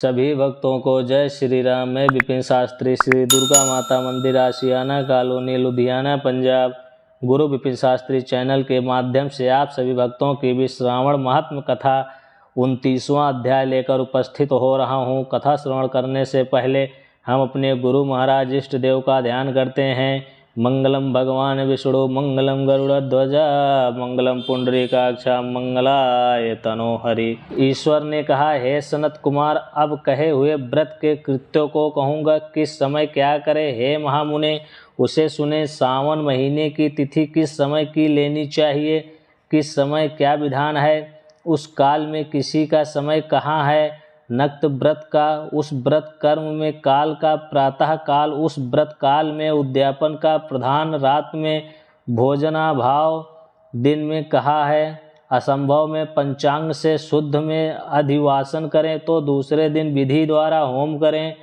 सभी भक्तों को जय श्री राम। मैं विपिन शास्त्री, श्री दुर्गा माता मंदिर, आशियाना कॉलोनी, लुधियाना, पंजाब। गुरु विपिन शास्त्री चैनल के माध्यम से आप सभी भक्तों की भी श्रावण महात्म कथा 29वां अध्याय लेकर उपस्थित हो रहा हूँ। कथा श्रवण करने से पहले हम अपने गुरु महाराज इष्ट देव का ध्यान करते हैं। मंगलम भगवान विष्णु मंगलम गरुड़ध्वजा मंगलम पुंडरीकाक्षा मंगलाय तनोहरि। ईश्वर ने कहा, हे सनत कुमार, अब कहे हुए व्रत के कृत्यों को कहूँगा। किस समय क्या करे हे महामुने, उसे सुने। सावन महीने की तिथि किस समय की लेनी चाहिए, किस समय क्या विधान है, उस काल में किसी का समय कहाँ है। नक्त व्रत का, उस व्रत कर्म में काल का प्रातः काल, उस व्रत काल में उद्यापन का प्रधान, रात में भोजनाभाव, दिन में कहा है। असंभव में पंचांग से शुद्ध में अधिवासन करें तो दूसरे दिन विधि द्वारा होम करें।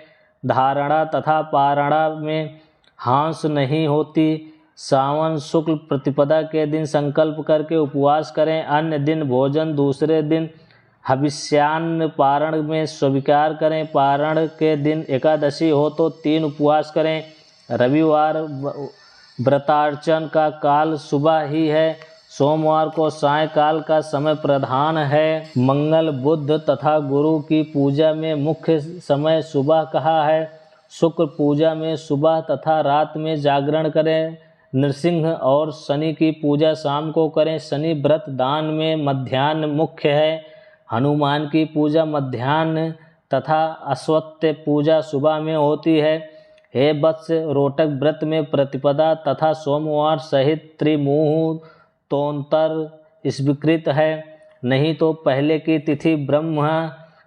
धारणा तथा पारणा में हांस नहीं होती। सावन शुक्ल प्रतिपदा के दिन संकल्प करके उपवास करें। अन्य दिन भोजन, दूसरे दिन हविष्यान्न पारण में स्वीकार करें। पारण के दिन एकादशी हो तो 3 उपवास करें। रविवार व्रतार्चन का काल सुबह ही है। सोमवार को सायंकाल का समय प्रधान है। मंगल, बुध तथा गुरु की पूजा में मुख्य समय सुबह कहा है। शुक्र पूजा में सुबह तथा रात में जागरण करें। नृसिंह और शनि की पूजा शाम को करें। शनि व्रत दान में मध्याह्न मुख्य है। हनुमान की पूजा मध्याह्न तथा अश्वत्थ पूजा सुबह में होती है। हे वत्स, रोटक व्रत में प्रतिपदा तथा सोमवार सहित त्रिमुहूर्तोत्तर स्वीकृत है। नहीं तो पहले की तिथि ब्रह्म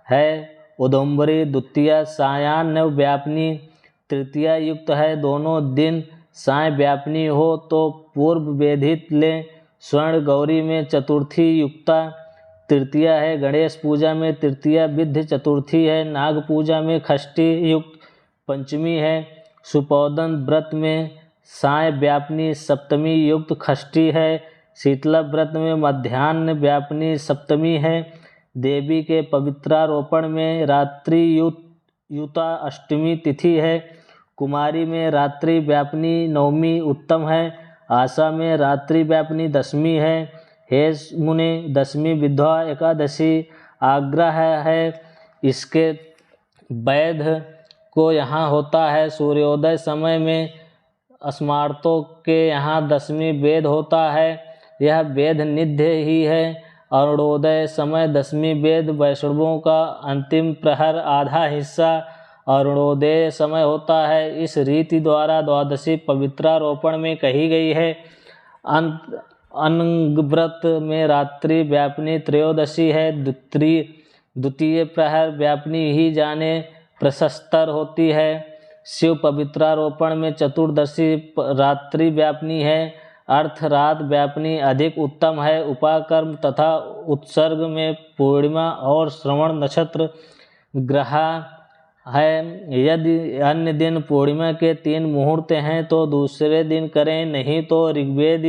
है, उदुम्बरी, द्वितीया सायाह्न व्यापिनी, तृतीया युक्त है। दोनों दिन साय व्यापिनी हो तो पूर्व वेधित लें। स्वर्ण गौरी में चतुर्थी युक्ता तृतीया है। गणेश पूजा में तृतीया विद्ध चतुर्थी है। नाग पूजा में षष्ठी युक्त पंचमी है। सुपौदन व्रत में साय व्यापिनी सप्तमी युक्त षष्ठी है। शीतला व्रत में मध्याह्न व्यापिनी सप्तमी है। देवी के पवित्रारोपण में रात्रि युता अष्टमी तिथि है। कुमारी में रात्रि व्यापिनी नवमी उत्तम है। आशा में रात्रि व्यापिनी दशमी है। हे मुने, दशमी विधवा एकादशी आग्रह है। इसके वैध को यहाँ होता है। सूर्योदय समय में स्मार्तों के यहाँ दशमी वेद होता है। यह वेद निध्य ही है। अरुणोदय समय दशमी वेद। वैष्णवों का अंतिम प्रहर आधा हिस्सा अरुणोदय समय होता है। इस रीति द्वारा द्वादशी पवित्रारोपण में कही गई है। अनंग व्रत में रात्रि व्यापिनी त्रयोदशी है। द्वितीय प्रहर व्यापिनी ही जाने प्रशस्तर होती है। शिव पवित्रारोपण में चतुर्दशी रात्रि व्यापिनी है। अर्थ रात व्यापिनी अधिक उत्तम है। उपाकर्म तथा उत्सर्ग में पूर्णिमा और श्रवण नक्षत्र ग्रह है। यदि अन्य दिन पूर्णिमा के 3 मुहूर्त हैं तो दूसरे दिन करें, नहीं तो ऋग्वेद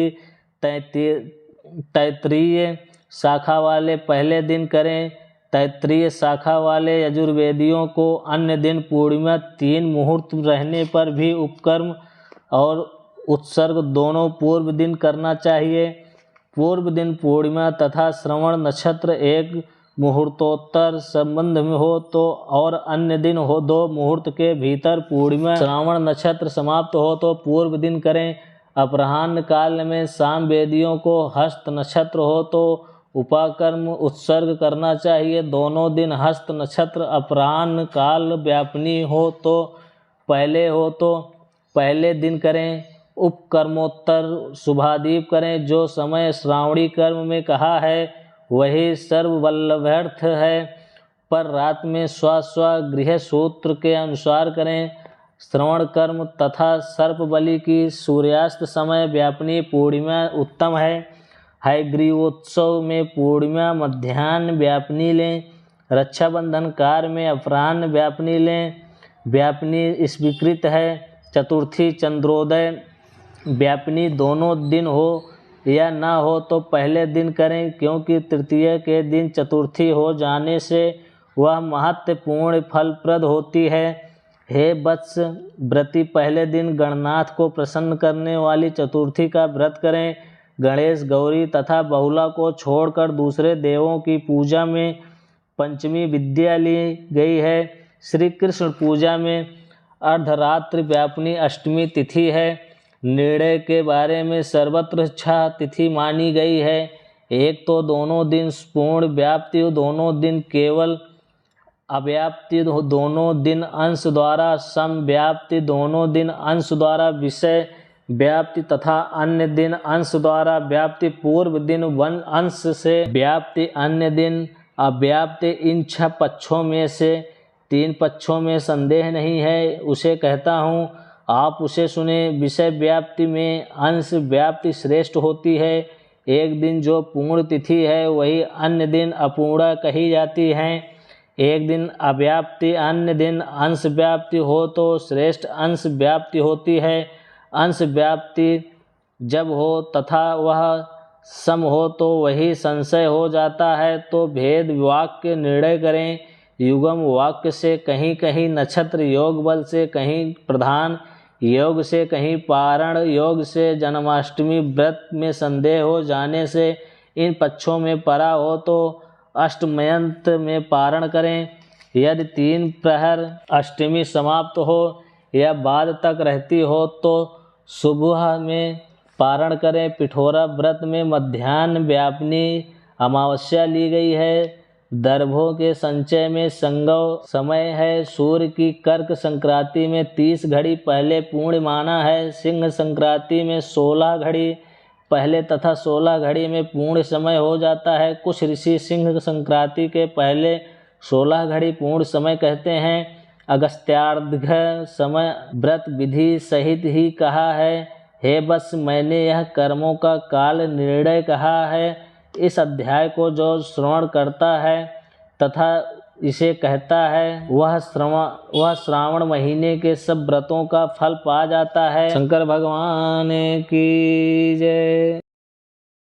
तैत्तिरीय शाखा वाले पहले दिन करें। तैत्तिरीय शाखा वाले यजुर्वेदियों को अन्य दिन पूर्णिमा 3 मुहूर्त रहने पर भी उपकर्म और उत्सर्ग दोनों पूर्व दिन करना चाहिए। पूर्व दिन पूर्णिमा तथा श्रवण नक्षत्र 1 मुहूर्तोत्तर संबंध में हो तो और अन्य दिन हो 2 मुहूर्त के भीतर पूर्णिमा श्रावण नक्षत्र समाप्त हो तो पूर्व दिन करें। अपराह्न काल में साम वेदियों को हस्त नक्षत्र हो तो उपाकर्म उत्सर्ग करना चाहिए। दोनों दिन हस्त नक्षत्र अपराह्न काल व्यापिनी हो तो पहले दिन करें। उपकर्मोत्तर शुभादीप करें। जो समय श्रावणी कर्म में कहा है वही सर्ववल्लभ्यर्थ है, पर रात में स्व गृह सूत्र के अनुसार करें। श्रवण कर्म तथा सर्प बलि की सूर्यास्त समय व्यापिनी पूर्णिमा उत्तम है। हयग्रीवोत्सव में पूर्णिमा मध्याह्न व्यापिनी लें। रक्षाबंधन कार्य में अपराह्न व्यापिनी लें। व्यापिनी स्वीकृत है। चतुर्थी चंद्रोदय व्यापिनी दोनों दिन हो या न हो तो पहले दिन करें, क्योंकि तृतीय के दिन चतुर्थी हो जाने से वह महत्वपूर्ण फलप्रद होती है। हे वत्स, व्रती पहले दिन गणनाथ को प्रसन्न करने वाली चतुर्थी का व्रत करें। गणेश, गौरी तथा बहुला को छोड़कर दूसरे देवों की पूजा में पंचमी विद्या ली गई है। श्री कृष्ण पूजा में अर्धरात्रि व्यापिनी अष्टमी तिथि है। निर्णय के बारे में सर्वत्र इच्छा तिथि मानी गई है। एक तो दोनों दिन पूर्ण व्याप्ति, दोनों दिन केवल अव्याप्ति, दोनों दिन अंश द्वारा समव्याप्ति, दोनों दिन अंश द्वारा विषय व्याप्ति तथा अन्य दिन अंश द्वारा व्याप्ति। पूर्व दिन वन अंश से व्याप्ति, अन्य दिन अव्याप्ति। इन 6 पक्षों में से 3 पक्षों में संदेह नहीं है, उसे कहता हूँ, आप उसे सुने। विषय व्याप्ति में अंश व्याप्ति श्रेष्ठ होती है। एक दिन जो पूर्ण तिथि है वही अन्य दिन अपूर्णा कही जाती है। एक दिन अव्याप्ति, अन्य दिन अंश व्याप्ति हो तो श्रेष्ठ अंश व्याप्ति होती है। अंश व्याप्ति जब हो तथा वह सम हो तो वही संशय हो जाता है। तो भेद वाक्य निर्णय करें। युगम वाक्य से कहीं कहीं नक्षत्र योग बल से कहीं प्रधान योग से कहीं पारण योग से जन्माष्टमी व्रत में संदेह हो जाने से इन पक्षों में परा हो तो अष्टमयंत में पारण करें। यदि 3 प्रहर अष्टमी समाप्त हो या बाद तक रहती हो तो सुबह में पारण करें। पिठोरा व्रत में मध्याह्न व्यापिनी अमावस्या ली गई है। दर्भों के संचय में संगव समय है। सूर्य की कर्क संक्रांति में 30 घड़ी पहले पूर्ण माना है। सिंह संक्रांति में 16 घड़ी पहले तथा 16 घड़ी में पूर्ण समय हो जाता है। कुछ ऋषि सिंह संक्रांति के पहले 16 घड़ी पूर्ण समय कहते हैं। अगस्त्यार्घ्य समय व्रत विधि सहित ही कहा है। हे बस, मैंने यह कर्मों का काल निर्णय कहा है। इस अध्याय को जो श्रवण करता है तथा इसे कहता है वह श्रावण महीने के सब व्रतों का फल पा जाता है। शंकर भगवान की जय।